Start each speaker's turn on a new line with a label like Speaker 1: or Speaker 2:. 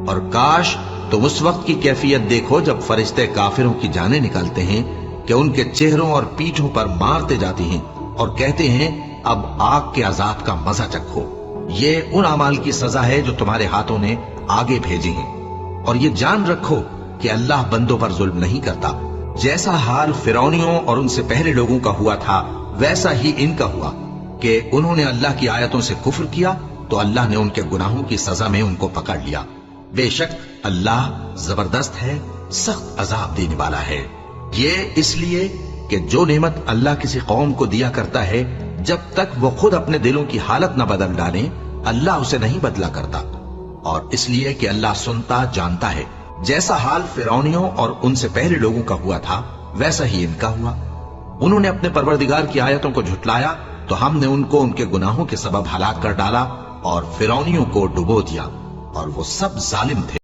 Speaker 1: اور کاش تم اس وقت کی کیفیت دیکھو جب فرشتے کافروں کی جانیں نکالتے ہیں کہ ان کے چہروں اور پیٹھوں پر مارتے جاتے ہیں اور کہتے ہیں اب آگ کے عذاب کا مزہ چکھو۔ یہ ان اعمال کی سزا ہے جو تمہارے ہاتھوں نے آگے بھیجی ہیں، اور یہ جان رکھو کہ اللہ بندوں پر ظلم نہیں کرتا۔ جیسا حال فرعونیوں اور ان سے پہلے لوگوں کا ہوا تھا ویسا ہی ان کا ہوا کہ انہوں نے اللہ کی آیتوں سے کفر کیا تو اللہ نے ان کے گناہوں کی سزا میں ان کو پکڑ لیا۔ بے شک اللہ زبردست ہے، سخت عذاب دینے والا ہے۔ یہ اس لیے کہ جو نعمت اللہ کسی قوم کو دیا کرتا ہے جب تک وہ خود اپنے دلوں کی حالت نہ بدل ڈالیں اللہ اسے نہیں بدلا کرتا، اور اس لیے کہ اللہ سنتا جانتا ہے۔ جیسا حال فرعونیوں اور ان سے پہلے لوگوں کا ہوا تھا ویسا ہی ان کا ہوا۔ انہوں نے اپنے پروردگار کی آیتوں کو جھٹلایا تو ہم نے ان کو ان کے گناہوں کے سبب ہلاک کر ڈالا اور فرعونیوں کو ڈبو دیا، اور وہ سب ظالم تھے۔